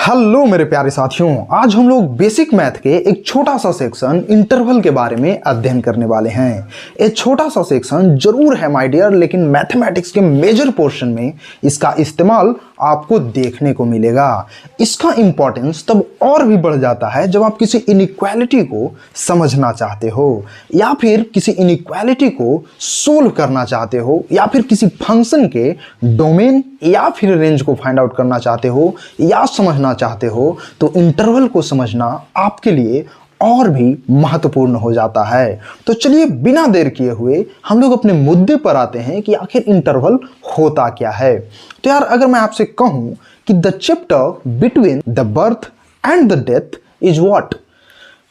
Hello मेरे प्यारे साथियों, आज हम लोग बेसिक मैथ के एक छोटा सा सेक्शन इंटरवल के बारे में अध्ययन करने वाले हैं। ये छोटा सा सेक्शन जरूर है माय डियर, लेकिन मैथमेटिक्स के मेजर पोर्शन में इसका इस्तेमाल आपको देखने को मिलेगा। इसका इंपॉर्टेंस तब और भी बढ़ जाता है जब आप किसी इनइक्वालिटी को समझना चाहते हो, या फिर किसी इनइक्वालिटी को सोल्व करना चाहते हो, या फिर किसी फंक्शन के डोमेन या फिर रेंज को फाइंड आउट करना चाहते हो या समझना चाहते हो, तो इंटरवल को समझना आपके लिए और भी महत्वपूर्ण हो जाता है। तो चलिए बिना देर किए हुए हम लोग अपने मुद्दे पर आते हैं कि आखिर इंटरवल होता क्या है। तो यार, अगर मैं आपसे कहूं कि the chapter between the birth and the death is what,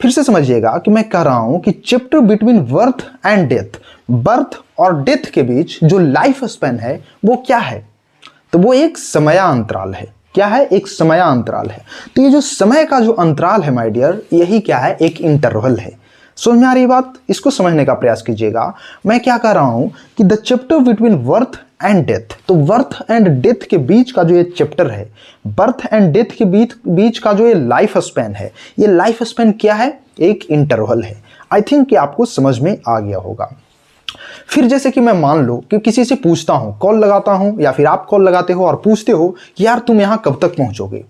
फिर से समझिएगा कि मैं कह रहा हूं कि chapter between birth and death, birth और डेथ के बीच जो लाइफ स्पैन है वो क्या है, तो वो एक समयांतराल है। क्या है? एक समयांतराल है। तो ये जो समय का जो अंतराल है माय डियर, यही क्या है? एक इंटरवल है। समझ में आ रही बात? इसको समझने का प्रयास कीजिएगा। मैं क्या कह रहा हूं कि the chapter between birth and death, तो बर्थ एंड डेथ के बीच का जो ये चैप्टर है, बर्थ एंड डेथ के बीच का जो ये लाइफ स्पैन है, ये लाइफ स्पैन क्या है? एक इंटरवल है। आई थिंक कि आपको समझ में आ गया होगा। फिर जैसे कि मैं मान लो कि किसी से पूछता हूं, कॉल लगाता हूं, या फिर आप कॉल लगाते हो और पूछते हो कि यार तुम यहां कब तक पहुंचोगे।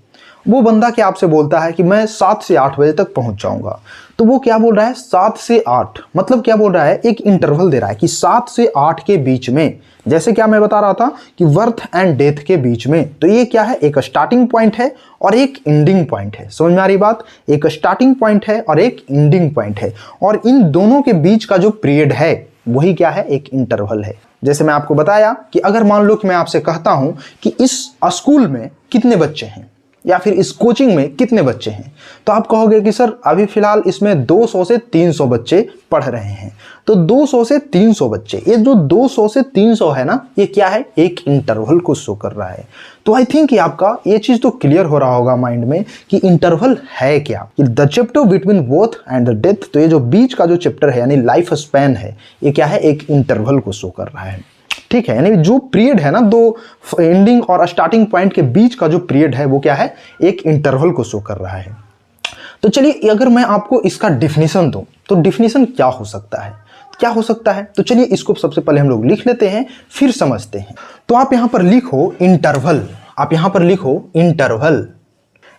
वो बंदा क्या आपसे बोलता है कि मैं 7 से 8 बजे तक पहुंच जाऊंगा। तो वो क्या बोल रहा है? 7 से 8, मतलब क्या बोल रहा है? एक इंटरवल दे रहा है कि 7 से 8 के बीच में, जैसे क्या मैं बता रहा था कि बर्थ एंड डेथ के बीच में। तो ये क्या है? एक स्टार्टिंग पॉइंट है और एक एंडिंग पॉइंट है। समझ में आ रही बात? एक स्टार्टिंग पॉइंट है और एक एंडिंग पॉइंट है, और इन दोनों के बीच का जो पीरियड है वही क्या है? एक इंटरवल है। जैसे मैं आपको बताया कि अगर मान लो कि मैं आपसे कहता हूं कि इस स्कूल में कितने बच्चे हैं, या फिर इस कोचिंग में कितने बच्चे हैं, तो आप कहोगे कि सर अभी फिलहाल इसमें 200 से 300 बच्चे पढ़ रहे हैं। तो 200 से 300 बच्चे, ये जो 200 से 300 है ना, ये क्या है? एक इंटरवल को शो कर रहा है। तो आई थिंक कि आपका ये चीज तो क्लियर हो रहा होगा माइंड में कि इंटरवल है क्या। कि the chapter between both and the death, तो ये जो बीच का जो चैप्टर है यानी लाइफ स्पैन है, ये क्या है? एक इंटरवल को शो कर रहा है। ठीक है, यानी जो पीरियड है ना, दो एंडिंग और स्टार्टिंग पॉइंट के बीच का जो पीरियड है वो क्या है? एक इंटरवल को शो कर रहा है। तो चलिए अगर मैं आपको इसका डिफिनीशन दूं, तो डिफिनीशन क्या हो सकता है? क्या हो सकता है? तो चलिए इसको सबसे पहले हम लोग लिख लेते हैं, फिर समझते हैं। तो आप यहां पर लिखो इंटरवल, आप यहां पर लिखो इंटरवल।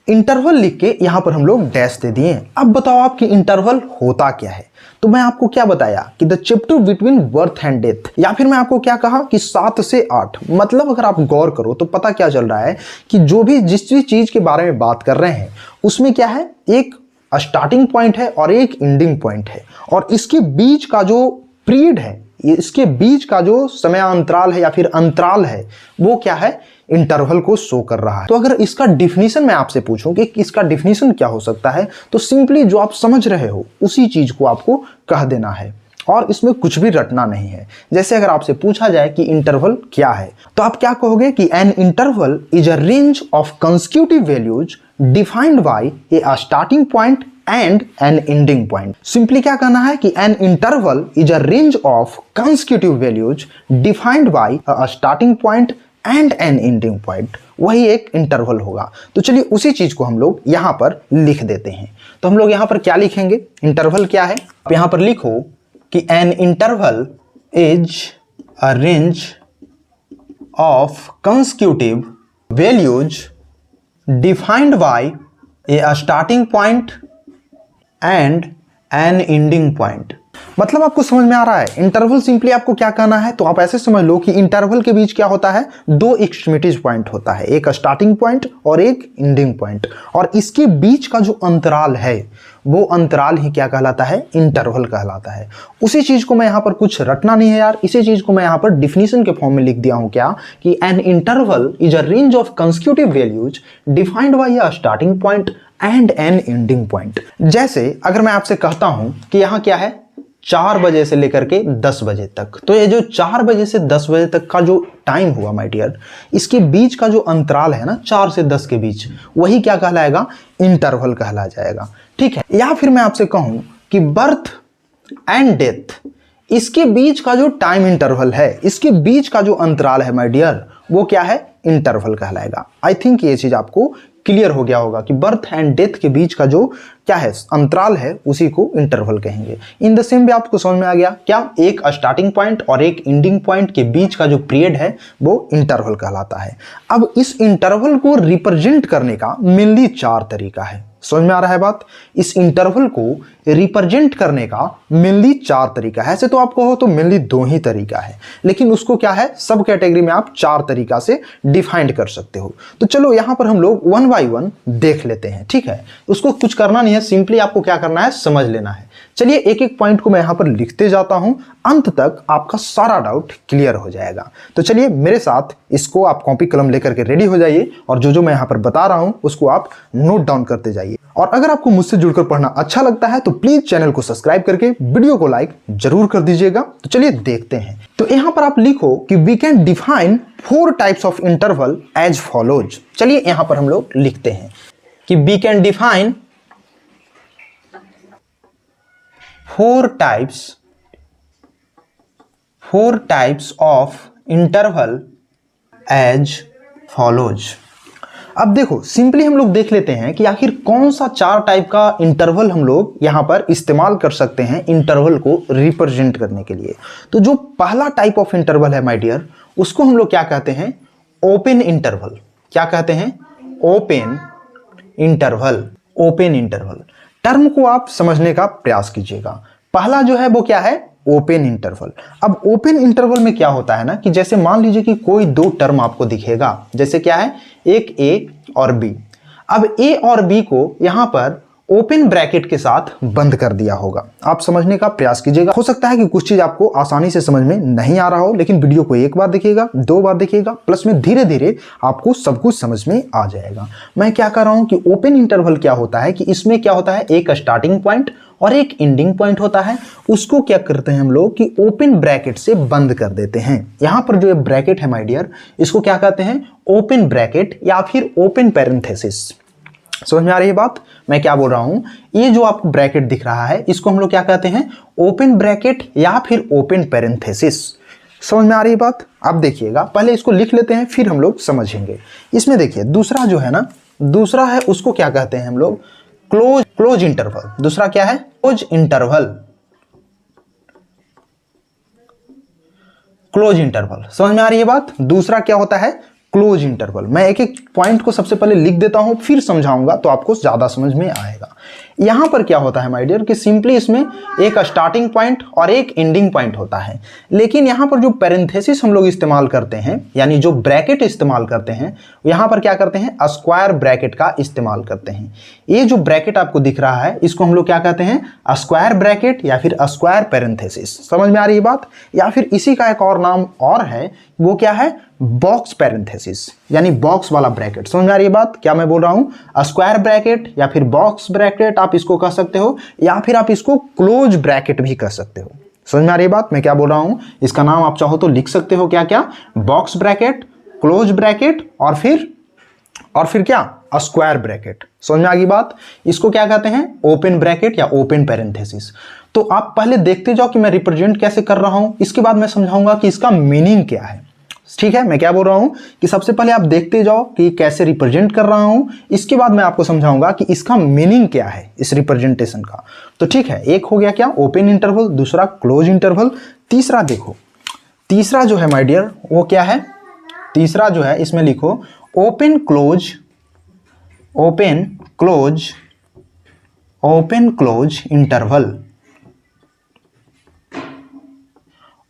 इंटरवल लिख के यहां पर हम लोग डैश दे दिए। अब बताओ आपकी इंटरवल होता क्या है? तो मैं आपको क्या बताया कि the chapter between birth and death, या फिर मैं आपको क्या कहा कि 7 से 8, मतलब अगर आप गौर करो तो पता क्या चल रहा है कि जो भी जिस भी चीज के बारे में बात कर रहे हैं उसमें क्या है? एक स्टार्टिंग पॉइंट है और एक एंडिंग पॉइंट है, और इसके बीच का जो पीरियड है, इसके बीच का जो समयांतराल है या फिर अंतराल है, वो क्या है? इंटरवल को शो कर रहा है। तो अगर इसका डिफिनीशन मैं आपसे पूछूं कि इसका डिफिनीशन क्या हो सकता है, तो सिंपली जो आप समझ रहे हो उसी चीज को आपको कह देना है, और इसमें कुछ भी रटना नहीं है। जैसे अगर आपसे पूछा जाए कि इंटरवल क्या है, तो आप क्या कहोगे कि an interval is a range of consecutive values defined by A starting point and an ending point. Simply क्या कहना है कि an interval is a range of consecutive values defined by a starting point and an ending point, वही एक interval होगा। तो चलिए उसी चीज को हम लोग यहां पर लिख देते हैं। तो हम लोग यहां पर क्या लिखेंगे? इंटरवल क्या है? आप यहां पर लिखो कि an interval is a range of consecutive values defined by A starting point and an ending point. मतलब आपको समझ में आ रहा है? इंटरवल सिंपली आपको क्या कहना है, तो आप ऐसे समझ लो कि इंटरवल के बीच क्या होता है? दो एक्सट्रीमिटीज पॉइंट होता है, एक स्टार्टिंग पॉइंट और एक एंडिंग पॉइंट, और इसके बीच का जो अंतराल है वो अंतराल ही क्या कहलाता है? इंटरवल कहलाता है। उसी चीज को मैं यहां पर, कुछ रटना नहीं है यार, इसी चीज को मैं यहां पर डिफिनीशन के फॉर्म में लिख दिया हूं क्या, कि an interval is a range of consecutive values defined by a starting point and an ending point. जैसे अगर मैं आपसे कहता हूं कि यहां क्या है? 4 बजे से लेकर के 10 बजे तक, तो ये जो 4 बजे से 10 बजे तक का जो टाइम हुआ माय डियर, इसके बीच का जो अंतराल है ना, 4 से 10 के बीच, वही क्या कहलाएगा? इंटरवल कहला जाएगा। ठीक है, या फिर मैं आपसे कहूं कि बर्थ एंड डेथ, इसके बीच का जो टाइम इंटरवल है, इसके बीच का जो अंतराल है माय डियर, वो क्या है? इंटरवल कहलाएगा। आई थिंक ये चीज आपको क्लियर हो गया होगा कि बर्थ एंड डेथ के बीच का जो क्या है अंतराल है उसी को इंटरवल कहेंगे। इन द सेम भी आपको समझ में आ गया क्या, एक स्टार्टिंग पॉइंट और एक एंडिंग पॉइंट के बीच का जो पीरियड है वो इंटरवल कहलाता है। अब इस इंटरवल को रिप्रेजेंट करने का मेनली 4 तरीका है। समझ में आ रहा है बात? इस इंटरवल को रिप्रेजेंट करने का मेनली 4 तरीका है। ऐसे तो आप कहो तो मेनली 2 ही तरीका है, लेकिन उसको क्या है सब कैटेगरी में आप 4 तरीका से डिफाइंड कर सकते हो। तो चलो यहां पर हम लोग 1 बाय 1 देख लेते हैं, ठीक है। उसको कुछ करना नहीं है, सिंपली आपको क्या करना है समझ लेना है। चलिए एक एक पॉइंट को मैं यहां पर लिखते जाता हूं, अंत तक आपका सारा डाउट क्लियर हो जाएगा। तो चलिए मेरे साथ इसको आप कॉपी कलम लेकर के रेडी हो जाइए और जो जो मैं यहां पर बता रहा हूं उसको आप नोट डाउन करते जाइए। और अगर आपको मुझसे जुड़कर पढ़ना अच्छा लगता है तो प्लीज चैनल को सब्सक्राइब करके वीडियो को लाइक जरूर कर दीजिएगा। तो चलिए देखते हैं। तो यहां पर आप लिखो कि we can define 4 types of interval as follows. चलिए यहां पर हम लोग लिखते हैं कि we can define 4 types of interval as follows। अब देखो सिंपली हम लोग देख लेते हैं कि आखिर कौन सा 4 टाइप का इंटरवल हम लोग यहां पर इस्तेमाल कर सकते हैं इंटरवल को रिप्रेजेंट करने के लिए। तो जो पहला टाइप ऑफ इंटरवल है माय डियर, उसको हम लोग क्या कहते हैं, ओपन इंटरवल। क्या कहते हैं? Open interval. Open interval term को आप समझने का प्रयास कीजिएगा। पहला जो है वो क्या है, ओपन इंटरवल। अब ओपन इंटरवल में क्या होता है ना कि जैसे मान लीजिए कि कोई 2 टर्म आपको दिखेगा, जैसे क्या है, एक ए और बी। अब ए और बी को यहां पर ओपन ब्रैकेट के साथ बंद कर दिया होगा। आप समझने का प्रयास कीजिएगा। हो सकता है कि कुछ चीज आपको आसानी से समझ में नहीं आ रहा हो, लेकिन वीडियो को एक बार देखिएगा, 2 बार देखिएगा, प्लस में धीरे धीरे आपको सब कुछ समझ में आ जाएगा। मैं क्या कर रहा हूं कि ओपन इंटरवल क्या होता है कि इसमें क्या होता है, एक स्टार्टिंग पॉइंट और एक एंडिंग पॉइंट होता है। उसको क्या करते हैं हम लोग कि ओपन ब्रैकेट से बंद कर देते हैं। यहां पर जो ब्रैकेट है माय डियर, इसको क्या कहते हैं, ओपन ब्रैकेट या फिर ओपन पैरेंथेसिस। समझ में आ रही है बात मैं क्या बोल रहा हूं? ये जो आपको ब्रैकेट दिख रहा है इसको हम लोग क्या कहते हैं, ओपन ब्रैकेट या फिर ओपन पैरेंथेसिस। समझ में आ रही है बात? अब देखिएगा, पहले इसको लिख लेते हैं फिर हम लोग समझेंगे। इसमें देखिए दूसरा जो है ना, दूसरा है उसको क्या कहते हैं हम लोग, क्लोज इंटरवल। दूसरा क्या है, क्लोज इंटरवल। क्लोज इंटरवल समझ में आ रही है बात? दूसरा क्या होता है, क्लोज इंटरवल। मैं एक एक पॉइंट को सबसे पहले लिख देता हूं फिर समझाऊंगा तो आपको ज्यादा समझ में आएगा। यहां पर क्या होता है माय डियर कि सिंपली इसमें एक स्टार्टिंग पॉइंट और एक एंडिंग पॉइंट होता है, लेकिन यहां पर जो पैरेंथेसिस हम लोग इस्तेमाल करते हैं यानी जो ब्रैकेट इस्तेमाल करते हैं, यहां पर क्या करते हैं, स्क्वायर ब्रैकेट का इस्तेमाल करते हैं। ये जो ब्रैकेट आपको दिख रहा है इसको हम लोग क्या कहते हैं, स्क्वायर ब्रैकेट या फिर स्क्वायर पैरेंथेसिस। समझ में आ रही है बात? या फिर इसी का एक और नाम और है, वो क्या है, बॉक्स पैरेंथेसिस यानी बॉक्स वाला ब्रैकेट। समझ में आ रही है बात क्या मैं बोल रहा हूं? स्क्वायर ब्रैकेट या फिर बॉक्स ब्रैकेट आप इसको कह सकते हो, या फिर आप इसको क्लोज ब्रैकेट भी कह सकते हो। समझ में आ रही है बात मैं क्या बोल रहा हूं? इसका नाम आप चाहो तो लिख सकते हो, क्या क्या, बॉक्स ब्रैकेट, क्लोज ब्रैकेट और फिर क्या, स्क्वायर ब्रैकेट। समझ में आ गई बात? इसको क्या कहते हैं, ओपन ब्रैकेट या ओपन पैरेंथेसिस। तो आप पहले देखते जाओ कि मैं रिप्रेजेंट कैसे कर रहा हूं, इसके बाद मैं समझाऊंगा कि इसका मीनिंग क्या है। ठीक है, मैं क्या बोल रहा हूं कि सबसे पहले आप देखते जाओ कि कैसे रिप्रेजेंट कर रहा हूं, इसके बाद मैं आपको समझाऊंगा कि इसका मीनिंग क्या है इस रिप्रेजेंटेशन का। तो ठीक है, एक हो गया क्या, ओपन इंटरवल, दूसरा क्लोज इंटरवल, तीसरा देखो, तीसरा जो है माय डियर वो क्या है, तीसरा जो है इसमें लिखो open close, open close, open close interval,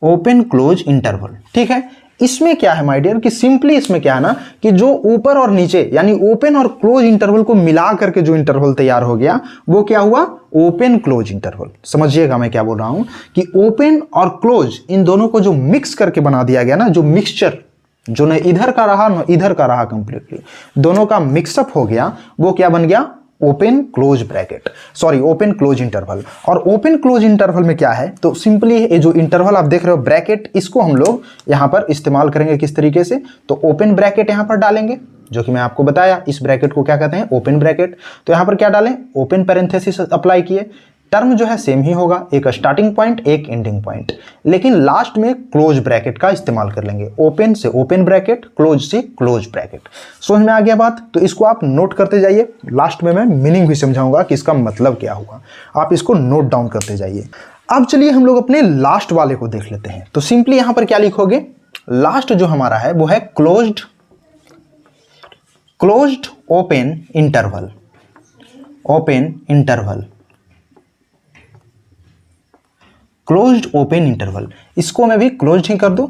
open close interval. ठीक है, इसमें क्या है माय डियर कि सिंपली इसमें क्या है ना कि जो ऊपर और नीचे यानी ओपन और क्लोज इंटरवल को मिला करके जो इंटरवल तैयार हो गया वो क्या हुआ, ओपन क्लोज इंटरवल। समझिएगा मैं क्या बोल रहा हूं कि ओपन और क्लोज इन दोनों को जो मिक्स करके बना दिया गया ना, जो मिक्सचर, जो न इधर का रहा न इधर का रहा, कंप्लीटली दोनों का मिक्सअप हो गया, वो क्या बन गया, open close bracket, sorry open close interval. और ओपन क्लोज इंटरवल में क्या है, तो सिंपली ये जो इंटरवल आप देख रहे हो ब्रैकेट, इसको हम लोग यहां पर इस्तेमाल करेंगे किस तरीके से, तो ओपन ब्रैकेट यहां पर डालेंगे, जो कि मैं आपको बताया इस ब्रैकेट को क्या कहते हैं, ओपन ब्रैकेट। तो यहां पर क्या डालें, ओपन पैरेंथेसिस अप्लाई किए, टर्म जो है सेम ही होगा, एक स्टार्टिंग पॉइंट एक एंडिंग पॉइंट, लेकिन लास्ट में क्लोज ब्रैकेट का इस्तेमाल कर लेंगे। ओपन से ओपन ब्रैकेट, क्लोज से क्लोज ब्रैकेट। समझ में आ गया बात? तो इसको आप नोट करते जाइए, लास्ट में मैं मीनिंग भी समझाऊंगा कि इसका मतलब क्या हुआ, आप इसको नोट डाउन करते जाइए। अब चलिए हम लोग अपने लास्ट वाले को देख लेते हैं। तो सिंपली यहां पर क्या लिखोगे, लास्ट जो हमारा है वो है closed open interval, open interval, closed open interval. इसको मैं भी क्लोज्ड ही कर दूं,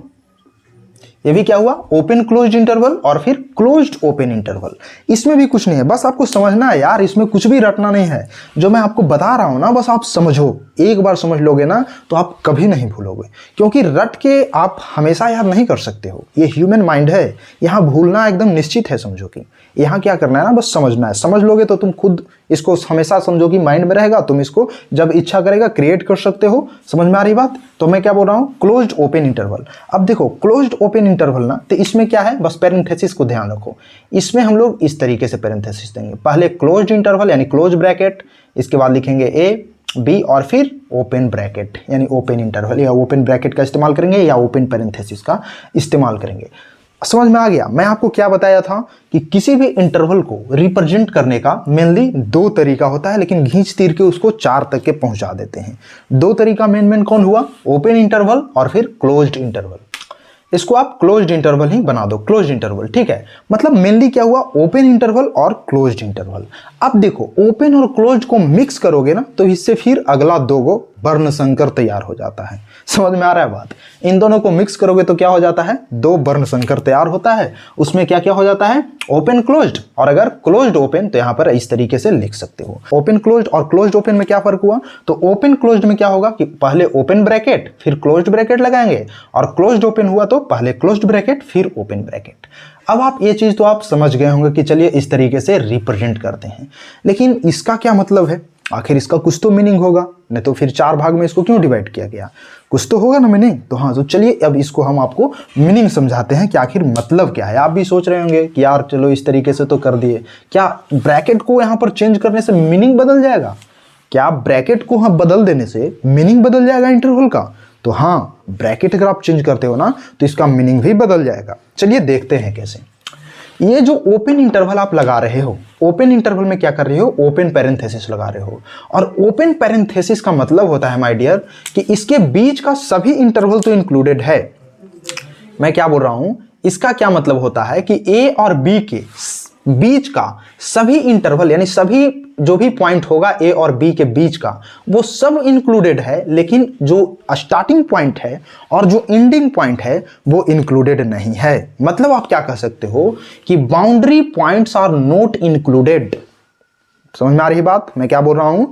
ये भी क्या हुआ, ओपन क्लोज्ड इंटरवल और फिर क्लोज्ड ओपन इंटरवल। इसमें भी कुछ नहीं है, बस आपको समझना है यार, इसमें कुछ भी रटना नहीं है। जो मैं आपको बता रहा हूं ना, बस आप समझो, एक बार समझ लोगे ना तो आप कभी नहीं भूलोगे, क्योंकि रट के आप हमेशा याद नहीं कर सकते हो। ये ह्यूमन माइंड है, यहाँ भूलना एकदम निश्चित है। समझो कि यहाँ क्या करना है ना, बस समझना है। समझ लोगे तो तुम खुद इसको हमेशा समझो कि माइंड में रहेगा, तुम इसको जब इच्छा करेगा क्रिएट कर सकते हो। समझ में आ रही बात? तो मैं क्या बोल रहा हूँ, क्लोज्ड ओपन इंटरवल। अब देखो क्लोज्ड ओपन इंटरवल ना, तो इसमें क्या है, बस पैरेंथेसिस को ध्यान रखो। इसमें हम लोग इस तरीके से पैरेंथेसिस देंगे, पहले क्लोज्ड इंटरवल यानी क्लोज ब्रैकेट, इसके बाद लिखेंगे ए बी और फिर ओपन ब्रैकेट यानी ओपन इंटरवल, या ओपन ब्रैकेट का इस्तेमाल करेंगे या ओपन पैरेंथेसिस का इस्तेमाल करेंगे। समझ में आ गया? मैं आपको क्या बताया था कि किसी भी इंटरवल को रिप्रेजेंट करने का मेनली दो तरीका होता है, लेकिन घींच तीर के उसको चार तक के पहुंचा देते हैं। दो तरीका मेन कौन हुआ, ओपन इंटरवल और फिर क्लोज्ड इंटरवल। इसको आप क्लोज्ड इंटरवल ही बना दो, क्लोज्ड इंटरवल, ठीक है। मतलब मेनली क्या हुआ, ओपन इंटरवल और क्लोज्ड इंटरवल। अब देखो ओपन और क्लोज्ड को मिक्स करोगे ना, तो इससे फिर अगला दो गो वर्ण संकर तैयार हो जाता है। समझ में आ रहा है बात? इन दोनों को मिक्स करोगे तो क्या हो जाता है, दो वर्ण संकर तैयार होता है। उसमें क्या क्या हो जाता है, ओपन क्लोज्ड, और अगर क्लोज्ड ओपन तो यहां पर इस तरीके से लिख सकते हो। ओपन क्लोज्ड और क्लोज्ड ओपन में क्या फर्क हुआ, तो ओपन क्लोज्ड में क्या होगा कि पहले ओपन ब्रैकेट फिर क्लोज्ड ब्रैकेट लगाएंगे, और क्लोज्ड ओपन हुआ तो पहले क्लोज्ड ब्रैकेट फिर ओपन ब्रैकेट। अब आप ये चीज तो आप समझ गए होंगे कि चलिए इस तरीके से रिप्रेजेंट करते हैं, लेकिन इसका क्या मतलब है, आखिर इसका कुछ तो मीनिंग होगा, नहीं तो फिर चार भाग में इसको क्यों डिवाइड किया गया, कुछ तो होगा ना मीनिंग। तो हाँ, तो चलिए अब इसको हम आपको मीनिंग समझाते हैं कि आखिर मतलब क्या है। आप भी सोच रहे होंगे कि यार चलो इस तरीके से तो कर दिए, क्या ब्रैकेट को यहाँ पर चेंज करने से मीनिंग बदल जाएगा? क्या ब्रैकेट को हम बदल देने से मीनिंग बदल जाएगा इंटरवल का? तो हाँ, ब्रैकेट अगर आप चेंज करते हो ना तो इसका मीनिंग भी बदल जाएगा। चलिए देखते हैं कैसे। ये जो ओपन इंटरवल आप लगा रहे हो, ओपन इंटरवल में क्या कर रहे हो, ओपन पैरेंथेसिस लगा रहे हो। और ओपन पैरेंथेसिस का मतलब होता है माय डियर कि इसके बीच का सभी इंटरवल तो इंक्लूडेड है। मैं क्या बोल रहा हूं, इसका क्या मतलब होता है कि ए और बी के बीच का सभी इंटरवल यानी सभी जो भी पॉइंट होगा ए और बी के बीच का, वो सब इंक्लूडेड है, लेकिन जो स्टार्टिंग पॉइंट है और जो एंडिंग पॉइंट है वो इंक्लूडेड नहीं है। मतलब आप क्या कह सकते हो कि boundary points are not included. समझ में आ रही बात? मैं क्या बोल रहा हूं,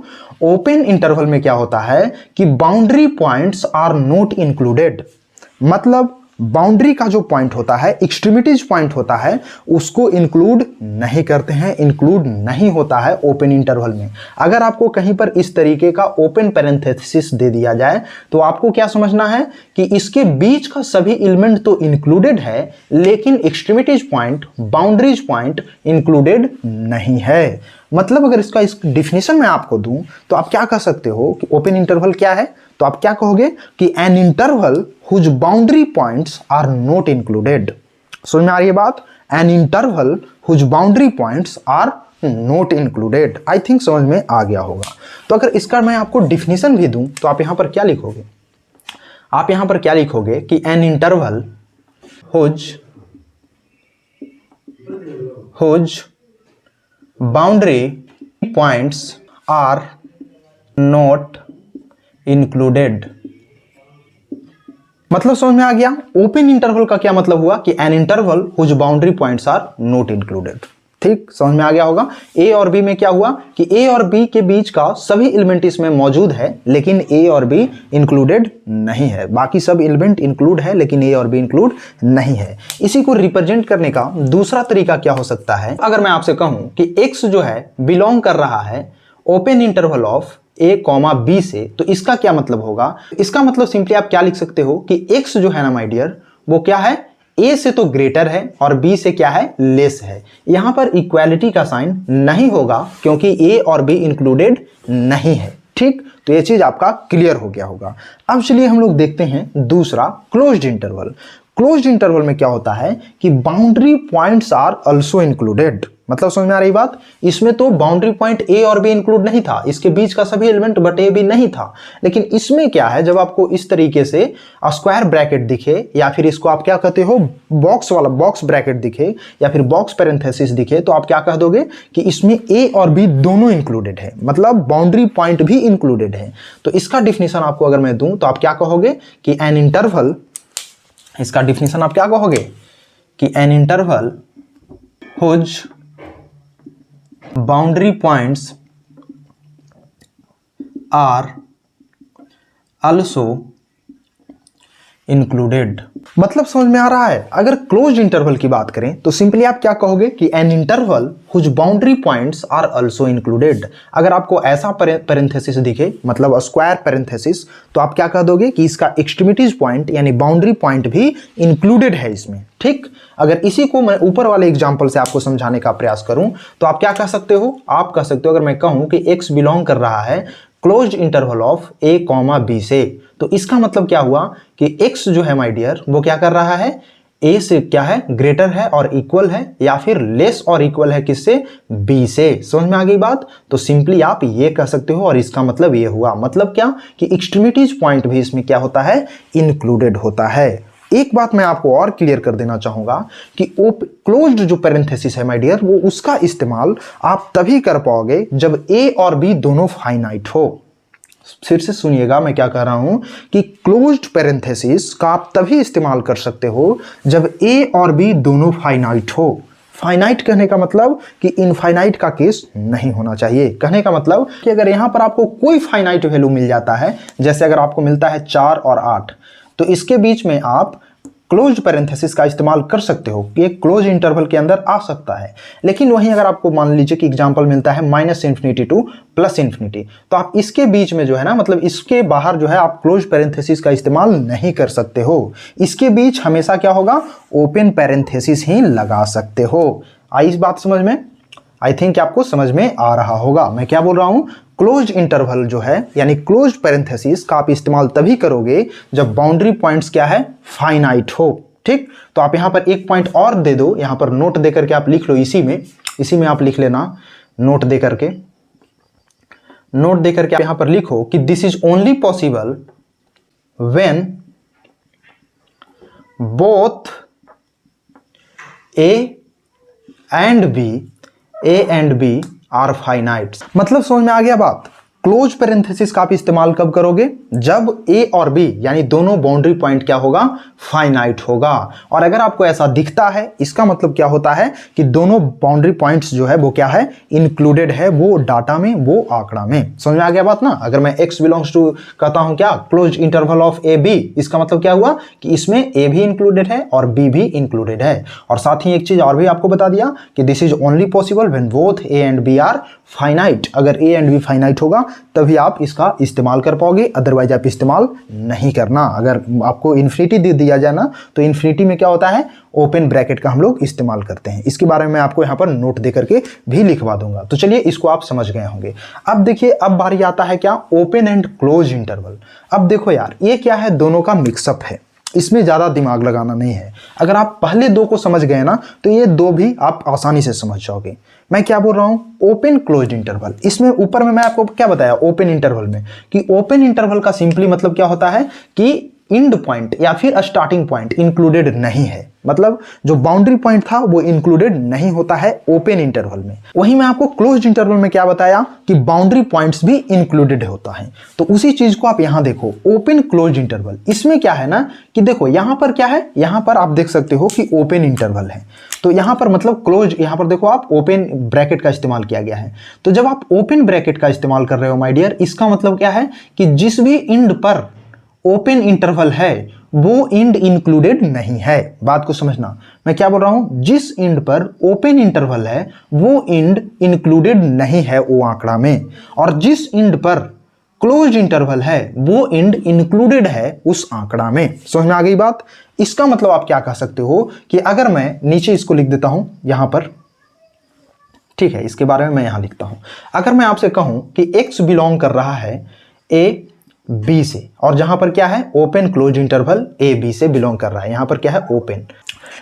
ओपन इंटरवल में क्या होता है कि boundary points are not included. मतलब बाउंड्री का जो पॉइंट होता है, एक्सट्रीमिटीज पॉइंट होता है, उसको इंक्लूड नहीं करते हैं, इंक्लूड नहीं होता है ओपन इंटरवल में। अगर आपको कहीं पर इस तरीके का ओपन पैरेंथेसिस दे दिया जाए तो आपको क्या समझना है कि इसके बीच का सभी एलिमेंट तो इंक्लूडेड है, लेकिन extremities point, boundaries point included नहीं है। मतलब अगर इसका इस डिफिनेशन में आपको दूं तो आप क्या कह सकते हो कि ओपन इंटरवल क्या है, तो आप क्या कहोगे कि an interval whose boundary points are not included. समझ में आ रही है बात? An interval whose boundary points are not included. I think समझ में आ गया होगा। तो अगर इसका मैं आपको डिफिनेशन भी दूं तो आप यहां पर क्या लिखोगे, आप यहां पर क्या लिखोगे कि an interval whose boundary points are not included. मतलब समझ में आ गया? ओपन इंटरवल का क्या मतलब हुआ कि an interval whose boundary points are not included. ठीक, समझ में आ गया होगा। ए और बी में क्या हुआ कि ए और बी के बीच का सभी एलिमेंट इसमें मौजूद है, लेकिन ए और बी इंक्लूडेड नहीं है। बाकी सब एलिमेंट इंक्लूड है, लेकिन ए और बी इंक्लूड नहीं है। इसी को रिप्रेजेंट करने का दूसरा तरीका क्या हो सकता है, अगर मैं आपसे कहूं कि एक्स जो है बिलोंग कर रहा है open interval of A comma B से, तो इसका क्या मतलब होगा? इसका मतलब सिंपली आप क्या लिख सकते हो कि एक्स जो है ना माय डियर, वो क्या है, ए से तो ग्रेटर है और बी से क्या है, लेस है। यहां पर इक्वालिटी का साइन नहीं होगा क्योंकि ए और बी इंक्लूडेड नहीं है। ठीक, तो ये चीज आपका क्लियर हो गया होगा। अब चलिए हम लोग देखते हैं दूसरा क्लोज्ड इंटरवल। क्लोज्ड इंटरवल में क्या होता है कि boundary points are also included. मतलब समझ में आ रही बात? इसमें तो बाउंड्री पॉइंट ए और बी इंक्लूड नहीं था, इसके बीच का सभी एलिमेंट बट ए बी नहीं था। लेकिन इसमें क्या है, जब आपको इस तरीके से स्क्वायर ब्रैकेट दिखे या फिर इसको आप क्या कहते हो बॉक्स वाला बॉक्स ब्रैकेट दिखे या फिर बॉक्स पैरेंथेसिस दिखे, तो आप क्या कह दोगे कि इसमें ए और बी दोनों इंक्लूडेड है, मतलब बाउंड्री पॉइंट भी इंक्लूडेड है। तो इसका डिफिनेशन आपको अगर मैं दूं तो आप क्या कहोगे कि एन इंटरवल, इसका डिफिनेशन आप क्या कहोगे कि an interval whose boundary points are also included. मतलब समझ में आ रहा है? अगर क्लोज्ड इंटरवल की बात करें तो सिंपली आप क्या कहोगे कि an interval whose boundary points are also included. अगर आपको ऐसा पैरेंथेसिस दिखे, मतलब स्क्वायर पैरेंथेसिस, तो आप क्या कह दोगे कि इसका एक्सट्रीमिटीज पॉइंट यानी बाउंड्री पॉइंट भी इंक्लूडेड है इसमें। ठीक, अगर इसी को मैं ऊपर वाले एग्जांपल से आपको समझाने का प्रयास करूं तो आप क्या कह सकते हो? आप कह सकते हो, अगर मैं कहूं कि x बिलोंग कर रहा है closed interval of a, b से, तो इसका मतलब क्या हुआ कि x जो है माय डियर वो क्या कर रहा है, a से क्या है ग्रेटर है और इक्वल है, या फिर लेस और इक्वल है किससे, b से। समझ में आ गई बात? तो सिंपली आप ये कह सकते हो और इसका मतलब ये हुआ, मतलब क्या कि एक्सट्रीमिटीज पॉइंट भी इसमें क्या होता है, इंक्लूडेड होता है। एक बात मैं आपको और क्लियर कर देना चाहूंगा कि क्लोज्ड जो पैरेंथेसिस है माय डियर, वो उसका इस्तेमाल आप तभी कर पाओगे जब a और b दोनों फाइनाइट हो। फिर से सुनिएगा मैं क्या कह रहा हूं कि क्लोज्ड पैरेंथेसिस का आप तभी इस्तेमाल कर सकते हो जब a और b दोनों फाइनाइट हो। फाइनाइट कहने का मतलब कि इनफाइनाइट का केस नहीं होना चाहिए। कहने का मतलब कि अगर यहां पर आपको कोई फाइनाइट वैल्यू मिल जाता है, जैसे अगर आपको मिलता है 4 और 8, तो इसके बीच में आप क्लोज्ड पैरेंथेसिस का इस्तेमाल कर सकते हो कि एक क्लोज इंटरवल के अंदर आ सकता है। लेकिन वहीं अगर आपको मान लीजिए कि एग्जांपल मिलता है -∞ टू +∞, तो आप इसके बीच में जो है ना, मतलब इसके बाहर जो है आप क्लोज पैरेंथेसिस का इस्तेमाल नहीं कर सकते हो। इसके बीच हमेशा क्या होगा, ओपन पैरेंथेसिस ही लगा सकते हो। आई इस बात समझ में? आई थिंक आपको समझ में आ रहा होगा मैं क्या बोल रहा हूं। क्लोज इंटरवल जो है यानी क्लोज पैरेंथेसिस का आप इस्तेमाल तभी करोगे जब बाउंड्री पॉइंट्स क्या है, फाइनाइट हो। ठीक, तो आप यहां पर एक पॉइंट और दे दो, यहां पर नोट दे करके आप लिख लो, इसी में आप लिख लेना, नोट दे करके आप यहां पर लिखो कि this is only possible when both A and B are finite. मतलब समझ में आ गया बात? क्लोज पैरेंथेसिस का आप इस्तेमाल कब करोगे, जब ए और बी यानी दोनों बाउंड्री पॉइंट क्या होगा, फाइनाइट होगा। और अगर आपको ऐसा दिखता है, इसका मतलब क्या होता है कि दोनों बाउंड्री पॉइंट्स जो है वो क्या है, इंक्लूडेड है, वो डाटा में, वो आंकड़ा में। समझ में आ गया बात ना? अगर मैं x बिलोंग्स टू कहता हूं क्या, close interval of A B, इसका मतलब क्या हुआ कि इसमें ए भी इंक्लूडेड है और बी भी इंक्लूडेड है। और साथ ही एक चीज और भी आपको बता दिया कि this is only possible when both A and B are finite. अगर ए एंड बी फाइनाइट होगा तभी आप इसका इस्तेमाल कर पाओगे, अदरवाइज आप इस्तेमाल नहीं करना। अगर आपको इन्फिनिटी दे दिया जाए ना, तो इन्फिनिटी में क्या होता है, ओपन ब्रैकेट का हम लोग इस्तेमाल करते हैं। इसके बारे में मैं आपको यहाँ पर नोट दे करके भी लिखवा दूंगा। तो चलिए इसको आप समझ गए होंगे। अब देखिए, अब बारी आता है क्या, ओपन एंड क्लोज इंटरवल। अब देखो यार, ये क्या है, दोनों का मिक्सअप है, इसमें ज़्यादा दिमाग लगाना नहीं है। अगर आप पहले दो को समझ गए ना, तो ये दो भी आप आसानी से समझ जाओगे। मैं क्या बोल रहा हूं, ओपन क्लोज्ड इंटरवल। इसमें ऊपर में मैं आपको क्या बताया ओपन इंटरवल में, कि ओपन इंटरवल का सिंपली मतलब क्या होता है कि इंड पॉइंट या फिर स्टार्टिंग पॉइंट इंक्लूडेड नहीं है। मतलब जो बाउंड्री पॉइंट था वो इंक्लूडेड नहीं होता है ओपन इंटरवल में। वहीं मैं आपको क्लोज्ड इंटरवल में क्या बताया कि बाउंड्री पॉइंट्स भी इंक्लूडेड होता है। तो उसी चीज को आप यहां देखो, ओपन क्लोज्ड इंटरवल। इसमें क्या है ना कि देखो यहां पर क्या है, यहां पर आप देख सकते हो कि ओपन इंटरवल है, तो यहां पर मतलब क्लोज, यहां पर देखो आप ओपन ब्रैकेट का इस्तेमाल किया गया है। तो जब आप ओपन ब्रैकेट का इस्तेमाल कर रहे हो माय डियर, इसका मतलब क्या है कि जिस भी इंड पर ओपन इंटरवल है वो इंड इंक्लूडेड नहीं है। बात को समझना, मैं क्या बोल रहा हूं, जिस इंड पर ओपन इंटरवल है वो इंड इंक्लूडेड नहीं है वो आंकड़ा में, और जिस इंड पर क्लोज्ड इंटरवल है वो इंड इंक्लूडेड है उस आंकड़ा में। समझ में आ गई बात? इसका मतलब आप क्या कह सकते हो कि अगर मैं नीचे इसको लिख देता हूं यहां पर, ठीक है, इसके बारे में मैं यहां लिखता हूं। अगर मैं आपसे कहूं कि x बिलोंग कर रहा है ए बी से, और जहां पर क्या है open close interval A B से बिलोंग कर रहा है, यहां पर क्या है ओपन।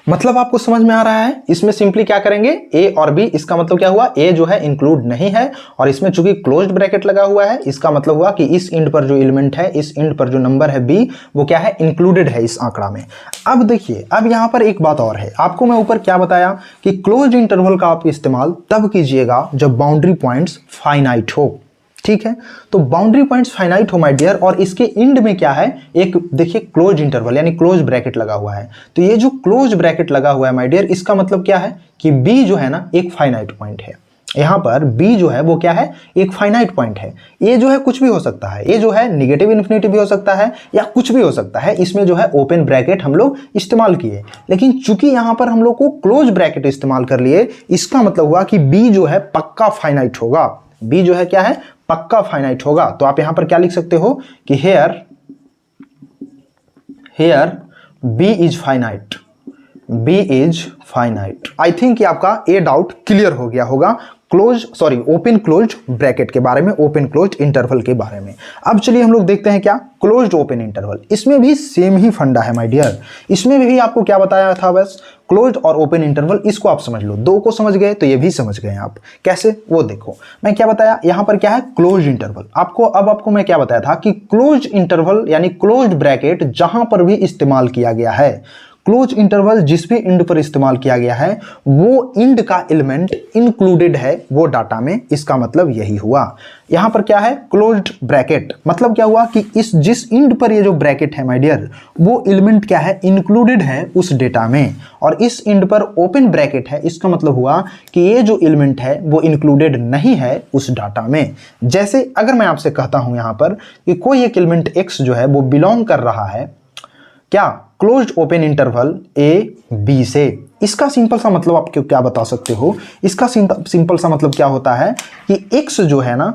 मतलब आपको समझ में आ रहा है, इसमें सिंपली क्या करेंगे ए और बी, इसका मतलब क्या हुआ ए जो है इंक्लूड नहीं है, और इसमें चूंकि क्लोज्ड ब्रैकेट लगा हुआ है इसका मतलब हुआ कि इस इंड पर जो एलिमेंट है, इस इंड पर जो नंबर है बी, वो क्या है इंक्लूडेड है इस आंकड़ा में। अब देखिए, अब यहां पर एक बात और है, आपको मैं ऊपर क्या बताया कि क्लोज्ड इंटरवल का आप इस्तेमाल तब कीजिएगा जब बाउंड्री पॉइंट्स फाइनाइट हो, ठीक है। तो बाउंड्री पॉइंट्स फाइनाइट हो माय डियर, और इसके एंड में क्या है, एक देखिए क्लोज इंटरवल यानी क्लोज ब्रैकेट लगा हुआ है। तो ये जो क्लोज ब्रैकेट लगा हुआ है माय डियर, इसका मतलब क्या है कि बी जो है ना एक फाइनाइट पॉइंट है। यहां पर बी जो है वो क्या है, एक फाइनाइट पॉइंट है। ये जो है कुछ भी हो सकता है, ये जो है निगेटिव इन्फिनिटी भी हो सकता है या कुछ भी हो सकता है। इसमें जो है ओपन ब्रैकेट हम लोग इस्तेमाल किए, लेकिन चूंकि यहां पर हम लोग को क्लोज ब्रैकेट इस्तेमाल कर लिए, इसका मतलब हुआ कि बी जो है पक्का फाइनाइट होगा। बी जो है क्या है, पक्का फाइनाइट होगा। तो आप यहां पर क्या लिख सकते हो कि here B is finite, B is finite. I think ये आपका ए डाउट क्लियर हो गया होगा ओपन क्लोज ब्रैकेट के बारे में, ओपन क्लोज इंटरवल के बारे में। अब चलिए हम लोग देखते हैं क्या क्लोज्ड ओपन इंटरवल। इसमें भी सेम ही फंडा है माय डियर, इसमें भी आपको क्या बताया था, बस क्लोज्ड और ओपन इंटरवल, इसको आप समझ लो। दो को समझ गए तो ये भी समझ गए आप। कैसे, वो देखो मैं क्या बताया, यहां पर क्या है क्लोज्ड इंटरवल। आपको मैं क्या बताया था कि क्लोज्ड इंटरवल यानी क्लोज्ड ब्रैकेट जहां पर भी इस्तेमाल किया गया है, क्लोज इंटरवल जिस भी इंड पर इस्तेमाल किया गया है, वो इंड का एलिमेंट इंक्लूडेड है वो डाटा में। इसका मतलब यही हुआ। यहां पर क्या है क्लोज्ड ब्रैकेट, मतलब क्या हुआ कि इस जिस इंड पर ये जो ब्रैकेट है माय डियर, वो एलिमेंट क्या है इंक्लूडेड है उस डेटा में, और इस इंड पर ओपन ब्रैकेट है, इसका मतलब हुआ कि ये जो एलिमेंट है वो इंक्लूडेड नहीं है उस डाटा में। जैसे अगर मैं आपसे कहता हूं यहां पर कि कोई एक एलिमेंट x जो है वो बिलोंग कर रहा है क्या, closed open interval A B से, इसका सिंपल सा मतलब आप क्या बता सकते हो, इसका सिंपल सा मतलब क्या होता है कि x जो है ना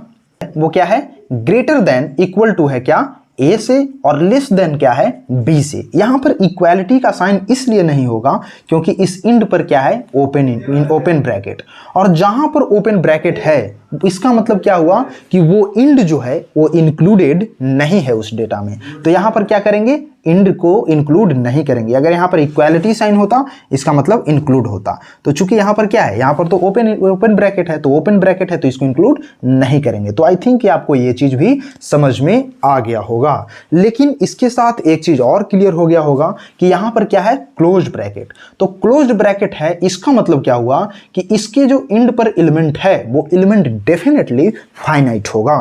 वो क्या है ग्रेटर देन इक्वल टू है क्या ए से, और लेस देन क्या है बी से। यहां पर इक्वालिटी का साइन इसलिए नहीं होगा क्योंकि इस इंड पर क्या है ओपन ब्रैकेट, और जहां पर ओपन ब्रैकेट है इसका मतलब क्या हुआ कि वो इंड जो है वो इंक्लूडेड नहीं है उस डेटा में। तो यहां पर क्या करेंगे, इंड को इंक्लूड नहीं करेंगे। अगर यहां पर इक्वालिटी साइन होता इसका मतलब इंक्लूड होता। तो चूंकि यहां पर क्या है, यहां पर तो ओपन ब्रैकेट है, तो ओपन ब्रैकेट है तो इसको इंक्लूड नहीं करेंगे। तो आई थिंक आपको ये चीज भी समझ में आ गया होगा। लेकिन इसके साथ एक चीज और क्लियर हो गया होगा कि यहां पर क्या है क्लोज्ड ब्रैकेट। तो क्लोज्ड ब्रैकेट है, इसका मतलब क्या हुआ कि इसके जो इंड पर एलिमेंट है वो एलिमेंट डेफिनेटली फाइनाइट होगा।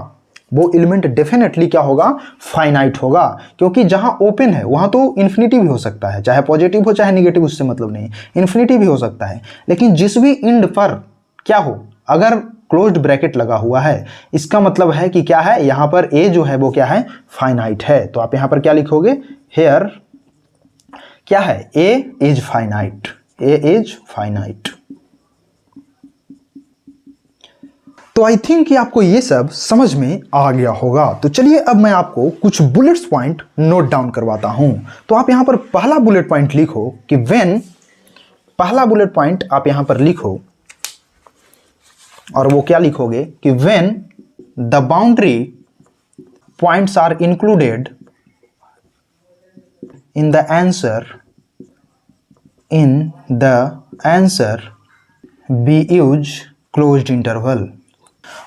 वो एलिमेंट डेफिनेटली क्या होगा, फाइनाइट होगा, क्योंकि जहां ओपन है वहां तो इन्फिनिटी भी हो सकता है, चाहे पॉजिटिव हो चाहे निगेटिव, उससे मतलब नहीं, इन्फिनिटी भी हो सकता है। लेकिन जिस भी इंड पर क्या हो, अगर क्लोज्ड ब्रैकेट लगा हुआ है, इसका मतलब है कि क्या है, यहां पर ए जो है वो क्या है फाइनाइट है। तो आप यहां पर क्या लिखोगे, हेयर क्या है A is finite, A is finite. तो आई थिंक कि आपको ये सब समझ में आ गया होगा। तो चलिए अब मैं आपको कुछ बुलेट्स पॉइंट नोट डाउन करवाता हूं। तो आप यहां पर पहला बुलेट पॉइंट लिखो कि व्हेन, पहला बुलेट पॉइंट आप यहां पर लिखो और वो क्या लिखोगे कि when the boundary points are included in the answer we use closed interval.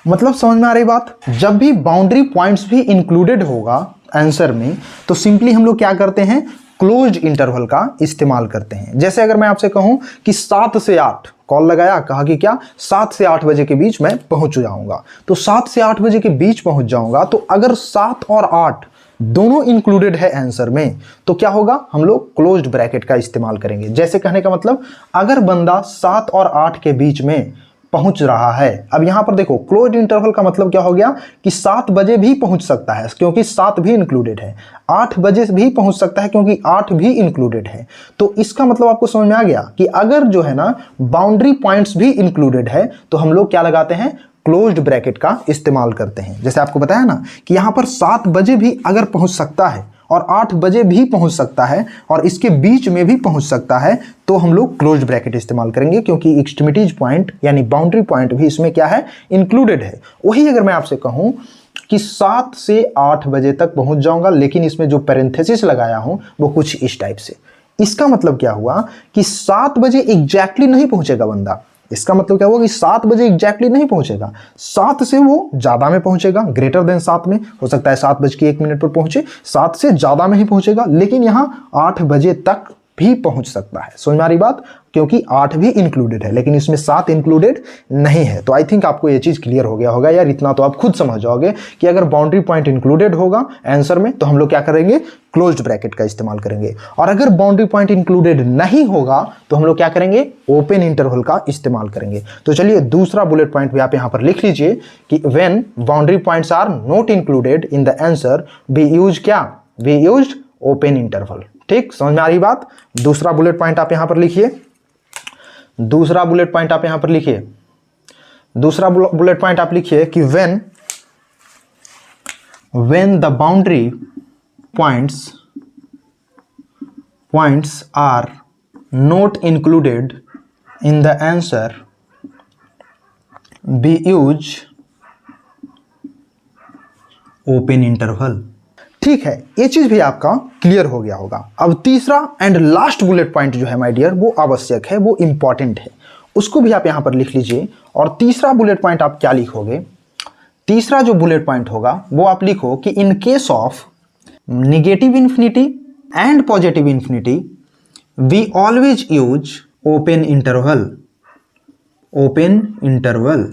मतलब समझ में आ रही बात, जब भी बाउंड्री पॉइंट्स भी इंक्लूडेड होगा आंसर में तो सिंपली हम लोग क्या करते हैं, क्लोज्ड इंटरवल का इस्तेमाल करते हैं। जैसे अगर मैं आपसे कहूं कि 7 से 8 कॉल लगाया, कहा कि क्या 7 से 8 बजे के बीच मैं पहुंच जाऊंगा, तो 7 से 8 बजे के बीच पहुंच जाऊंगा। तो अगर 7 और 8 दोनों इंक्लूडेड है आंसर में तो क्या होगा, हम लोग क्लोज्ड ब्रैकेट का इस्तेमाल करेंगे। जैसे कहने का मतलब अगर बंदा 7 और 8 के बीच में पहुंच रहा है, अब यहां पर देखो क्लोज्ड इंटरवल का मतलब क्या हो गया कि 7 बजे भी पहुंच सकता है क्योंकि 7 भी इंक्लूडेड है, 8 बजे भी पहुंच सकता है क्योंकि 8 भी इंक्लूडेड है। तो इसका मतलब आपको समझ में आ गया कि अगर जो है ना बाउंड्री पॉइंट्स भी इंक्लूडेड है तो हम लोग क्या लगाते हैं, क्लोज्ड ब्रैकेट का इस्तेमाल करते हैं। जैसे आपको बताया ना कि यहां पर 7 बजे भी अगर पहुंच सकता है और 8 बजे भी पहुंच सकता है और इसके बीच में भी पहुंच सकता है, तो हम लोग क्लोज्ड ब्रैकेट इस्तेमाल करेंगे क्योंकि एक्सट्रीमिटीज पॉइंट यानी बाउंड्री पॉइंट भी इसमें क्या है, इंक्लूडेड है। वही अगर मैं आपसे कहूं कि 7 से 8 बजे तक पहुंच जाऊंगा, लेकिन इसमें जो पैरेंथेसिस लगाया हूं वो कुछ इस टाइप से। इसका मतलब क्या हुआ कि 7 बजे एग्जैक्टली नहीं पहुंचेगा बंदा। इसका मतलब क्या हुआ कि 7 बजे एग्जैक्टली नहीं पहुंचेगा, 7 से वो ज्यादा में पहुंचेगा, ग्रेटर देन 7 में। हो सकता है 7:01 पर पहुंचे, 7 से ज्यादा में ही पहुंचेगा, लेकिन यहां 8 बजे तक भी पहुंच सकता है। समझ में आ रही बात? क्योंकि 8 भी इंक्लूडेड है, लेकिन इसमें 7 इंक्लूडेड नहीं है। तो आई थिंक आपको ये चीज क्लियर हो गया होगा यार। इतना तो आप खुद समझ जाओगे कि अगर बाउंड्री पॉइंट इंक्लूडेड होगा आंसर में तो हम लोग क्या करेंगे, क्लोज्ड ब्रैकेट का इस्तेमाल करेंगे, और अगर बाउंड्री पॉइंट इंक्लूडेड नहीं होगा तो हम लोग क्या करेंगे, ओपन इंटरवल का इस्तेमाल करेंगे। तो चलिए दूसरा बुलेट पॉइंट भी आप यहां पर लिख लीजिए कि when boundary points are not included in the answer we use क्या, वी यूज्ड ओपन इंटरवल। ठीक, समझ में आ रही बात? दूसरा बुलेट पॉइंट आप यहां पर लिखिए, दूसरा बुलेट पॉइंट आप यहां पर लिखिए, दूसरा बुलेट पॉइंट आप लिखिए कि when the boundary points are not included in the answer we use open interval। ठीक है, ये चीज भी आपका क्लियर हो गया होगा। अब तीसरा एंड लास्ट बुलेट पॉइंट जो है माय डियर वो आवश्यक है, वो इंपॉर्टेंट है, उसको भी आप यहां पर लिख लीजिए। और तीसरा बुलेट पॉइंट आप क्या लिखोगे, तीसरा जो बुलेट पॉइंट होगा वो आप लिखो कि in case of negative infinity and positive infinity we always use open interval, open interval.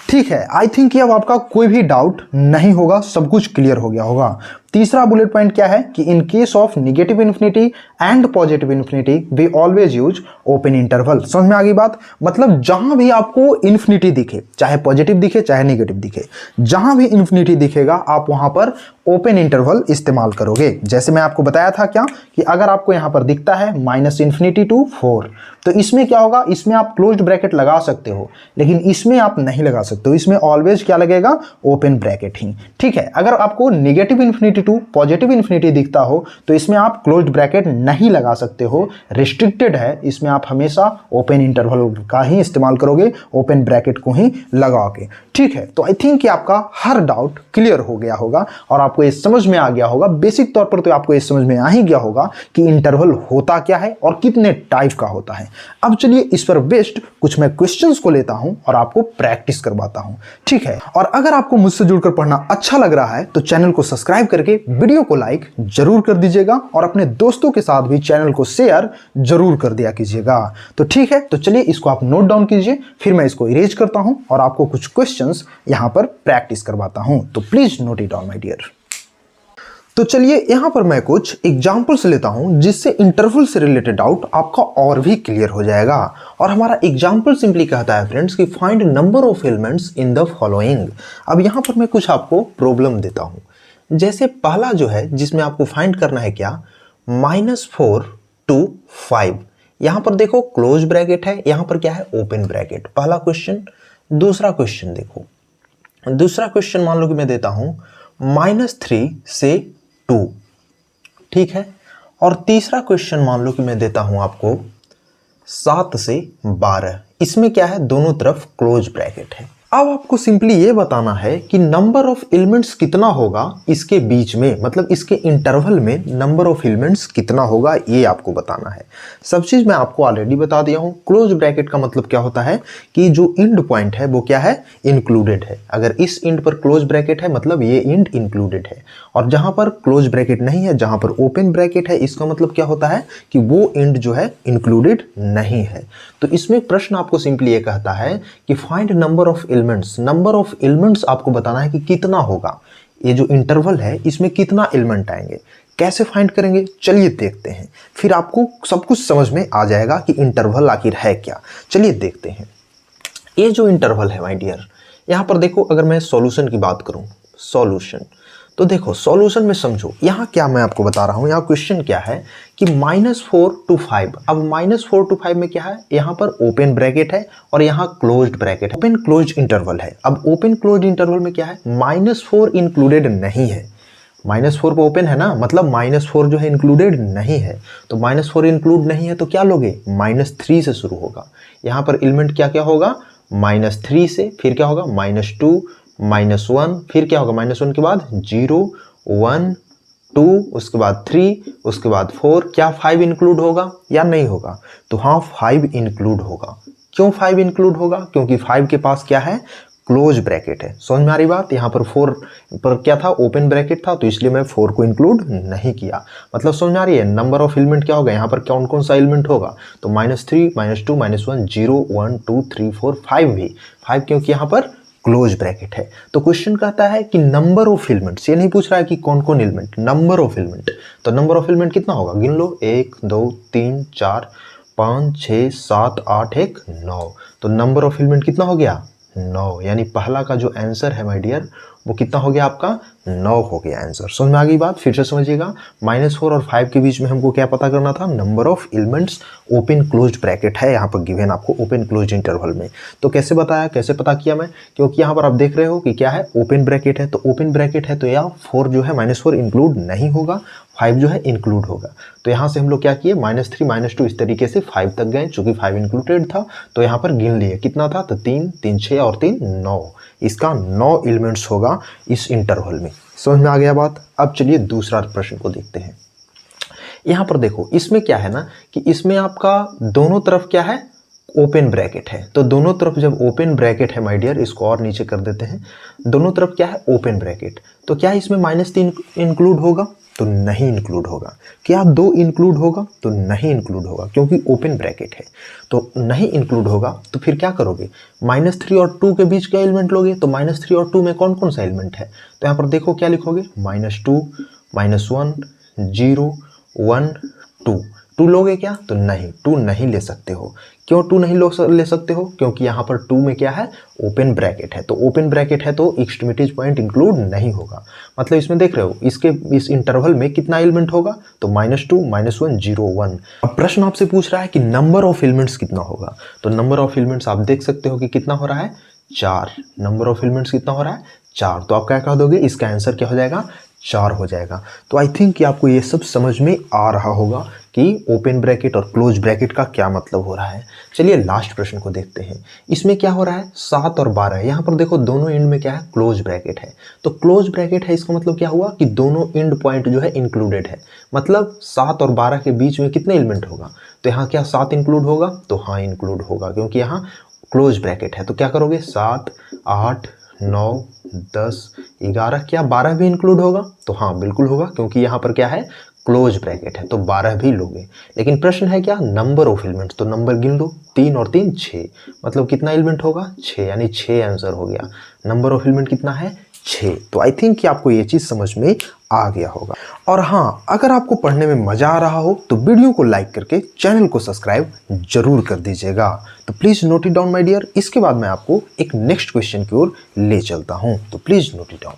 ठीक है, आई थिंक ये अब आपका कोई भी डाउट नहीं होगा, सब कुछ क्लियर हो गया होगा। तीसरा बुलेट पॉइंट क्या है कि in case of negative infinity and positive infinity we always use open interval. समझ में आ गई बात? मतलब जहां भी आपको इन्फिनिटी दिखे, चाहे पॉजिटिव दिखे चाहे नेगेटिव दिखे, जहां भी इन्फिनिटी दिखेगा आप वहां पर ओपन इंटरवल इस्तेमाल करोगे। जैसे मैं आपको बताया था क्या कि अगर आपको यहां पर दिखता है -∞ to 4, तो इसमें क्या होगा, इसमें आप क्लोज्ड ब्रैकेट लगा सकते हो, लेकिन इसमें आप नहीं लगा सकते हो, इसमें ऑलवेज क्या लगेगा, ओपन ब्रैकेट ही। ठीक है, अगर आपको negative infinity to positive infinity दिखता हो तो इसमें आप क्लोज्ड ब्रैकेट नहीं लगा सकते हो, रिस्ट्रिक्टेड है, इसमें आप हमेशा ओपन इंटरवल का ही इस्तेमाल करोगे, ओपन ब्रैकेट को ही लगाओगे। ठीक है, तो आई थिंक कि आपका हर डाउट क्लियर हो गया होगा और आपको ये समझ में आ गया होगा। बेसिक तौर पर तो आपको ये समझ में आ ही गया होगा कि इंटरवल होता क्या है और कितने टाइप का होता है। अब चलिए इस पर बेस्ड कुछ मैं क्वेश्चंस को लेता हूं और आपको प्रैक्टिस करवाता हूं। ठीक है, और अगर आपको मुझसे जुड़कर पढ़ना अच्छा लग रहा है तो चैनल को सब्सक्राइब करके वीडियो को लाइक जरूर कर दीजिएगा और अपने दोस्तों के साथ भी चैनल को शेयर जरूर कर दिया कीजिएगा। तो ठीक है, तो चलिए इसको आप नोट डाउन कीजिए, फिर मैं इसको इरेज करता हूं और आपको कुछ क्वेश्चंस यहां पर प्रैक्टिस करवाता हूं। तो please note it down my dear. तो चलिए यहां पर मैं कुछ एग्जाम्पल्स लेता हूं जिससे इंटरवल से रिलेटेड डाउट आपका और भी क्लियर हो जाएगा। और हमारा एग्जाम्पल सिंपली कहता है फ्रेंड्स कि find number of elements in the following. अब यहां पर मैं कुछ आपको प्रॉब्लम देता हूं। जैसे पहला जो है जिसमें आपको फाइंड करना है क्या, -4 to 5। यहां पर देखो क्लोज ब्रैकेट है, यहां पर क्या है, ओपन ब्रैकेट। पहला क्वेश्चन। दूसरा क्वेश्चन देखो, दूसरा क्वेश्चन मान लो कि मैं देता हूं -3 से 2। ठीक है, और तीसरा क्वेश्चन मान लो कि मैं देता हूं आपको 7 से 12। इसमें क्या है, दोनों तरफ क्लोज ब्रैकेट है। अब आपको सिंपली ये बताना है कि नंबर ऑफ एलिमेंट्स कितना होगा इसके बीच में, मतलब इसके इंटरवल में नंबर ऑफ एलिमेंट्स कितना होगा, ये आपको बताना है। सब चीज मैं आपको ऑलरेडी बता दिया हूं। क्लोज ब्रैकेट का मतलब क्या होता है कि जो इंड पॉइंट है वो क्या है, इंक्लूडेड है। अगर इस इंड पर क्लोज ब्रैकेट है मतलब ये इंड इंक्लूडेड है, और जहां पर क्लोज ब्रैकेट नहीं है, जहां पर ओपन ब्रैकेट है, इसका मतलब क्या होता है कि वो इंड जो है इंक्लूडेड नहीं है। तो इसमें प्रश्न आपको सिंपली ये कहता है कि find number of elements. Number of elements आपको बताना है कि कितना होगा, ये जो इंटरवल है इसमें कितना एलिमेंट आएंगे। कैसे फाइंड करेंगे, चलिए देखते हैं, फिर आपको सब कुछ समझ में आ जाएगा कि इंटरवल आखिर है क्या। चलिए देखते हैं। ये जो इंटरवल है माय डियर, यहां पर देखो, अगर मैं सॉल्यूशन की बात करूं, सॉल्यूशन, तो देखो सॉल्यूशन में समझो यहाँ क्या मैं आपको बता रहा हूँ। यहाँ क्वेश्चन क्या है कि -4 to 5। अब -4 to 5 में क्या है, यहाँ पर ओपन ब्रैकेट है और यहाँ क्लोज्ड ब्रैकेट है, ओपन क्लोज इंटरवल है। अब ओपन क्लोज इंटरवल में क्या है, -4 इंक्लूडेड नहीं है। -4 पे ओपन है ना, मतलब -4 जो है इंक्लूडेड नहीं है। तो -4 इंक्लूड नहीं है तो क्या लोगे, -3 से शुरू होगा। यहाँ पर एलिमेंट क्या क्या होगा, -3 से, फिर क्या होगा, -2, -1, फिर क्या होगा -1 के बाद 0 1 2, उसके बाद 3, उसके बाद 4, क्या 5 इंक्लूड होगा या नहीं होगा? तो हाँ 5 इंक्लूड होगा। क्यों 5 इंक्लूड होगा? क्योंकि 5 के पास क्या है, क्लोज ब्रैकेट है। समझ में आ रही बात? यहाँ पर 4 पर क्या था, ओपन ब्रैकेट था, तो इसलिए मैं 4 को इंक्लूड नहीं किया। मतलब समझ में आ रही है? नंबर ऑफ एलिमेंट क्या होगा, यहाँ पर कौन कौन सा एलिमेंट होगा, तो -3 -2 -1 0 1 2 3 4 5 भी 5, क्योंकि यहाँ पर क्लोज ब्रैकेट है। तो क्वेश्चन कहता है कि नंबर ऑफ एलिमेंट्स, ये नहीं पूछ रहा है कि कौन कौन एलिमेंट, नंबर ऑफ एलिमेंट। तो नंबर ऑफ एलिमेंट कितना होगा, गिन लो, 1 2 3 4 5 6 7 8 1 9। तो नंबर ऑफ एलिमेंट कितना हो गया, 9। यानी पहला का जो आंसर है माय डियर वो कितना हो गया आपका, 9 हो गया आंसर। समझ में आ गई बात? फिर से समझिएगा, -4 और 5 के बीच में हमको क्या पता करना था, number of elements, open closed bracket है यहाँ पर गिवन आपको ओपन क्लोज्ड इंटरवल में। तो कैसे बताया, कैसे पता किया मैं, क्योंकि यहाँ पर आप देख रहे हो कि क्या है, ओपन ब्रैकेट है। तो ओपन ब्रैकेट है तो यहाँ 4 जो है -4 इंक्लूड नहीं होगा, 5 जो है इंक्लूड होगा। तो यहाँ से हम लोग क्या किए, -3 -2 इस तरीके से 5 तक गए, चूंकि 5 इंक्लूडेड था तो यहाँ पर गिन लिए कितना था, तो 3 3 6 और 3 9। इसका 9 एलिमेंट्स होगा इस इंटरवल में। समझ में आ गया बात? अब चलिए दूसरा प्रश्न को देखते हैं। यहाँ पर देखो, इसमें क्या है ना कि इसमें आपका दोनों तरफ क्या है, ओपन ब्रैकेट है। तो दोनों तरफ जब ओपन ब्रैकेट है माय डियर, इसको और नीचे कर देते हैं, दोनों तरफ क्या है, ओपन ब्रैकेट। तो क्या इसमें -3 इंक्लूड होगा, तो नहीं इंक्लूड होगा। क्या 2 इंक्लूड होगा, तो नहीं इंक्लूड होगा, क्योंकि ओपन ब्रैकेट है तो नहीं इंक्लूड होगा। तो फिर क्या करोगे, -3 और 2 के बीच क्या एलिमेंट लोगे, तो -3 और 2 में कौन कौन सा एलिमेंट है, तो यहाँ पर देखो क्या लिखोगे, -2 -1 0 1 2। 2 लोगे क्या, तो नहीं, 2 नहीं ले सकते हो। क्यों 2 नहीं ले सकते हो, क्योंकि यहाँ पर 2 में क्या है, ओपन ब्रैकेट है। तो ओपन ब्रैकेट है तो एक्सट्रीमिटीज पॉइंट इंक्लूड नहीं होगा। मतलब इसमें देख रहे हो, इसके इस इंटरवल में कितना एलिमेंट होगा, तो -2 -1 0 1। अब प्रश्न आपसे पूछ रहा है कि नंबर ऑफ एलिमेंट्स कितना होगा। तो नंबर ऑफ एलिमेंट्स आप देख सकते हो कि कितना हो रहा है, 4। नंबर ऑफ एलिमेंट्स कितना हो रहा है, 4। तो आप क्या कह दोगे, इसका आंसर क्या हो जाएगा, 4 हो जाएगा। तो आई थिंक कि आपको ये सब समझ में आ रहा होगा कि ओपन ब्रैकेट और क्लोज ब्रैकेट का क्या मतलब हो रहा है। चलिए लास्ट प्रश्न को देखते हैं। इसमें क्या हो रहा है, 7 और 12 है। यहाँ पर देखो दोनों एंड में क्या है, क्लोज ब्रैकेट है। तो क्लोज ब्रैकेट है, इसका मतलब क्या हुआ कि दोनों एंड पॉइंट जो है इंक्लूडेड है। मतलब 7 और 12 के बीच में कितने एलिमेंट होगा, तो यहाँ क्या 7 इंक्लूड होगा, तो हाँ इंक्लूड होगा, क्योंकि यहाँ क्लोज ब्रैकेट है। तो क्या करोगे, 7 8 9 10 11, क्या 12 भी इंक्लूड होगा, तो हाँ बिल्कुल होगा, क्योंकि यहाँ पर क्या है, क्लोज ब्रैकेट है, तो 12 भी लोगे। लेकिन प्रश्न है क्या, नंबर ऑफ एलिमेंट्स, तो नंबर गिन लो, 3 और 3 6, मतलब कितना एलिमेंट होगा, 6, यानी 6 आंसर हो गया। नंबर ऑफ एलिमेंट कितना है, 6। तो आई थिंक कि आपको ये चीज़ समझ में आ गया होगा। और हाँ, अगर आपको पढ़ने में मज़ा आ रहा हो तो वीडियो को लाइक करके चैनल को सब्सक्राइब जरूर कर दीजिएगा। तो please note it down my dear. इसके बाद मैं आपको एक नेक्स्ट क्वेश्चन की ओर ले चलता हूँ, तो प्लीज़ नोट इट डाउन।